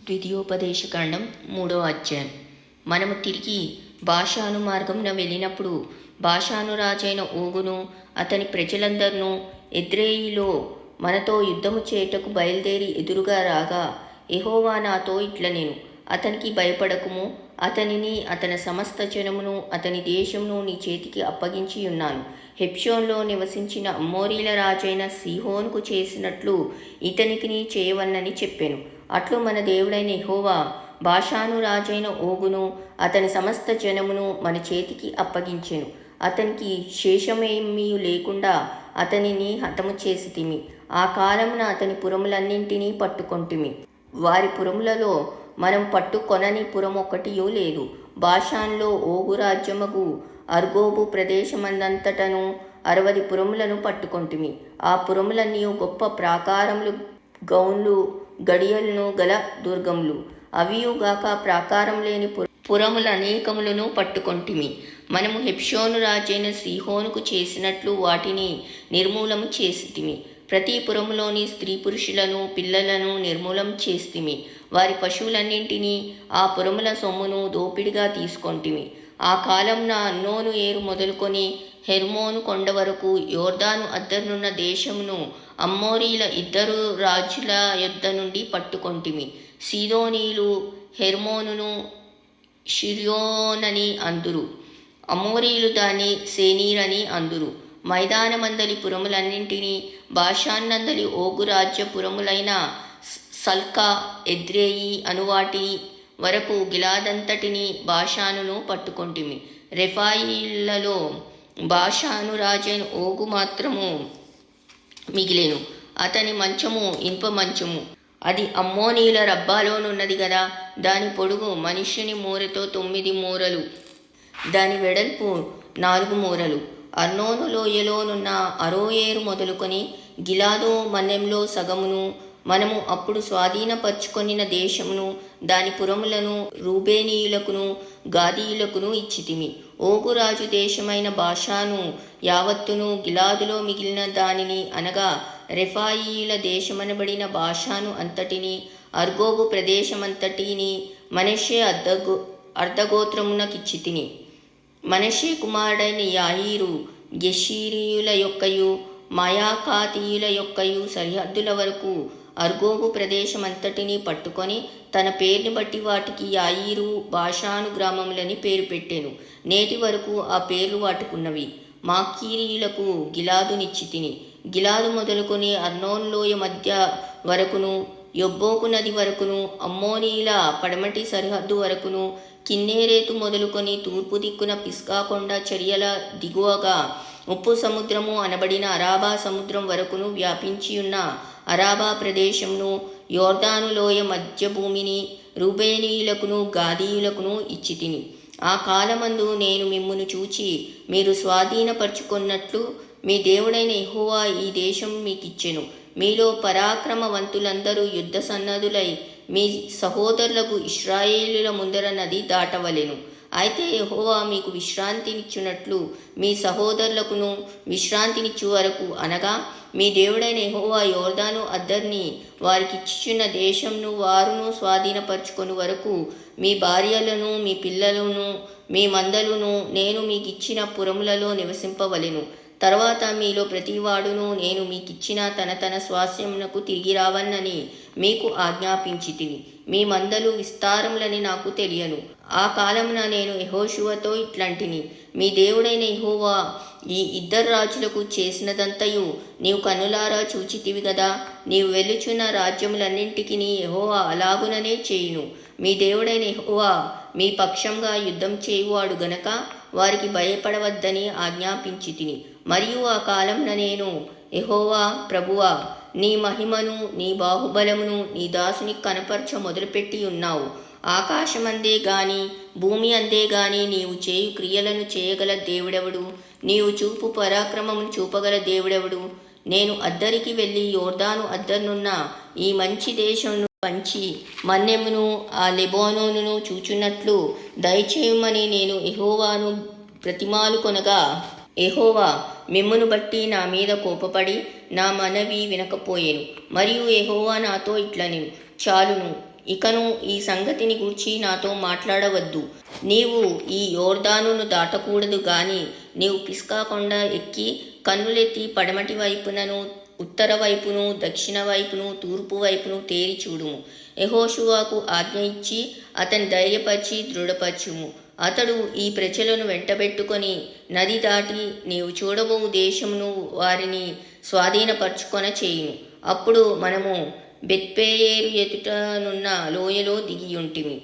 ద్వితీయోపదేశకాండం 3వ అధ్యాయం. మనము తిరిగి బాషాను మార్గంన వెళ్ళినప్పుడు బాషాను రాజైన ఓగును అతని ప్రజలందరినూ ఎద్రేయిలో మనతో యుద్ధము చేయుటకు బయలుదేరి ఎదురుగా రాగా, యెహోవా నాతో ఇట్లనెను, అతనికి భయపడకుము, అతనిని అతని సమస్త జనమును అతని దేశమును నీ చేతికి అప్పగించి ఉన్నాను. హెబ్షోన్లో నివసించిన అమ్మోరీల రాజైన సీహోనుకు చేసినట్లు ఇతనికి చేయవలనని చెప్పెను. అట్లు మన దేవుడైన యెహోవా బాషాను రాజైన ఓగును అతని సమస్త జనమును మన చేతికి అప్పగించెను. అతనికి శేషమేమీ లేకుండా అతనిని హతము చేసితిమి. ఆ కాలమున అతని పురములన్నింటినీ పట్టుకొంటిమి. వారి పురములలో మనం పట్టుకొనని పురం ఒక్కటియూ లేదు. బాషాన్లో ఓగు రాజ్యమగు అర్గోబు ప్రదేశమందంతటను 60 పురములను పట్టుకొంటిమి. ఆ పురములన్నీ గొప్ప ప్రాకారములు, గౌన్లు, గడియలను గల దుర్గములు. అవియుగాక ప్రాకారం లేని పురములనేకములను పట్టుకొంటిమి. మనము హెబ్షోను రాజైన సీహోనుకు చేసినట్లు వాటిని నిర్మూలము చేసితిమి. ప్రతి పురములోని స్త్రీ పురుషులను పిల్లలను నిర్మూలం చేస్తిమి. వారి పశువులన్నింటినీ ఆ పురముల సొమ్మును దోపిడిగా తీసుకొంటిమి. ఆ కాలంన అన్నోను ఏరు మొదలుకొని హెర్మోను కొండ వరకు యోర్దాను అద్దరునున్న దేశమును అమ్మోరీల 2 రాజుల యొద్ద నుండి పట్టుకొంటిమి. సీదోనీలు హెర్మోనును షిర్యోనని అందురు, అమోరీలు దాన్ని సేనీరని అందురు. మైదానమందలి పురములన్నింటినీ బాషాన్నందలి ఓగు రాజ్య పురములైన సల్కా, ఎద్రేయి అనువాటి వరకు గిలాదంతటిని బాషానును పట్టుకొంటిమి. రెఫాయిలలో బాషాను రాజైన ఓగు మాత్రము మిగిలెను. అతని మంచము ఇనుప మంచము. అది అమ్మోనీల రబ్బాలోనున్నది గదా. దాని పొడుగు మనుష్యుని మూరెతో 9 మూరలు, దాని వెడల్పు 4 మూరలు. అర్నోను లోయలోనున్న అరోయేరు మొదలుకొని గిలాదు మన్నెంలో సగమును మనము అప్పుడు స్వాధీనపరచుకొనిన దేశమును దాని పురములను రూబేనీయులకును గాదీయులకును ఇచ్చితిమి. ఓగురాజు దేశమైన బాషాను యావత్తును, గిలాదులో మిగిలిన దానిని అనగా రెఫాయీల దేశమనబడిన బాషాను అంతటిని, అర్గోబు ప్రదేశమంతటిని మనష్షే అర్ధగోత్రమునకిచ్చితిని. మనష్షే కుమారుడైన యాయీరు గెషీరీయుల యొక్కయు మాయాకాతీయుల యొక్కయు సరిహద్దుల వరకు అర్గోబు ప్రదేశమంతటిని పట్టుకొని తన పేరుని బట్టి వాటికి యాయీరు బాషాను గ్రామములని పేరు పెట్టెను. నేటి వరకు ఆ పేర్లు వాటుకున్నవి. మాకీరీయులకు గిలాదునిచ్చితిని. గిలాదు మొదలుకొని అర్నోన్ లోయ మధ్య వరకును, యొబ్బోకు నది వరకును, అమ్మోనీల పడమటి సరిహద్దు వరకును, కిన్నెరేతు మొదలుకొని తూర్పు దిక్కున పిస్గాకొండ చర్యల దిగువగా ఉప్పు సముద్రము అనబడిన అరాబా సముద్రం వరకును వ్యాపించియున్న అరాబా ప్రదేశమును, యోర్దాను లోయ మధ్య భూమిని రూబేనీయులకును గాదీయులకును ఇచ్చితిని. ఆ కాలమందు నేను మిమ్మును చూచి మీరు స్వాధీనపరచుకొన్నట్లు మీ దేవుడైన యెహోవా ఈ దేశం మీకిచ్చెను. మీలో పరాక్రమవంతులందరూ యుద్ధ సన్నద్ధులై మీ సహోదరులకు ఇశ్రాయేలుల ముందర నది దాటవలెను. అయితే యెహోవా మీకు విశ్రాంతినిచ్చునట్లు మీ సహోదరులకును విశ్రాంతినిచ్చు వరకు, అనగా మీ దేవుడైన యెహోవా యోర్దాను అద్దరిని వారికిచ్చుచున్న దేశంను వారును స్వాధీనపరచుకొని వరకు మీ భార్యలను, మీ పిల్లలను, మీ మందలను నేను మీకిచ్చిన పురములలో నివసింపవలెను. తర్వాత మీలో ప్రతివాడును నేను మీకిచ్చిన తన స్వాస్యమునకు తిరిగి రావన్నని మీకు ఆజ్ఞాపించితిని. మీ మందలు విస్తారములని నాకు తెలియను. ఆ కాలమున నేను యెహోషువతో ఇట్లంటిని, మీ దేవుడైన యెహోవా ఈ 2 రాజులకు చేసినదంతయు నీవు కన్నులారా చూచితివి గదా. నీవు వెళ్ళుచున్న రాజ్యములన్నింటికి యెహోవా అలాగుననే చేయును. మీ దేవుడైన యెహోవా మీ పక్షంగా యుద్ధం చేయువాడు గనక వారికి భయపడవద్దని ఆజ్ఞాపించితిని. మరియు ఆ కాలంన నేను, యెహోవా ప్రభువా, నీ మహిమను నీ బాహుబలమును నీ దాసునికి కనపరచ మొదలుపెట్టి ఉన్నావు. ఆకాశమందే గాని భూమి అందే గాని నీవు చేయు క్రియలను చేయగల దేవుడెవడు? నీవు చూపు పరాక్రమమును చూపగల దేవుడెవడు? నేను అద్దరికి వెళ్ళి యోర్దాను అద్దరునున్న ఈ మంచి దేశమును పంచి మన్నెమును ఆ లెబానోనును చూచున్నట్లు దయచేయమని నేను యెహోవాను బ్రతిమాలు కొనగా, యెహోవా మిమ్మును బట్టి నా మీద కోపపడి నా మనవి వినకపోయెను. మరియు యెహోవా నాతో ఇట్లనెను, చాలును, ఇకను ఈ సంగతిని గూర్చి నాతో మాట్లాడవద్దు. నీవు ఈ యోర్దానును దాటకూడదు గాని నీవు పిస్కా కొండ ఎక్కి కన్నులెత్తి పడమటి వైపునను ఉత్తర వైపును దక్షిణ వైపును తూర్పు వైపును తేరి చూడుము. యెహోషువకు ఆజ్ఞ ఇచ్చి అతని ధైర్యపరిచి దృఢపరచుము. అతడు ఈ ప్రజలను వెంటబెట్టుకొని నది దాటి నీవు చూడబోవు దేశమును వారిని స్వాధీనపరచుకొన చేయును. అప్పుడు మనము బెత్పేయేరు ఎదుటనున్న లోయలో దిగియుంటిమి.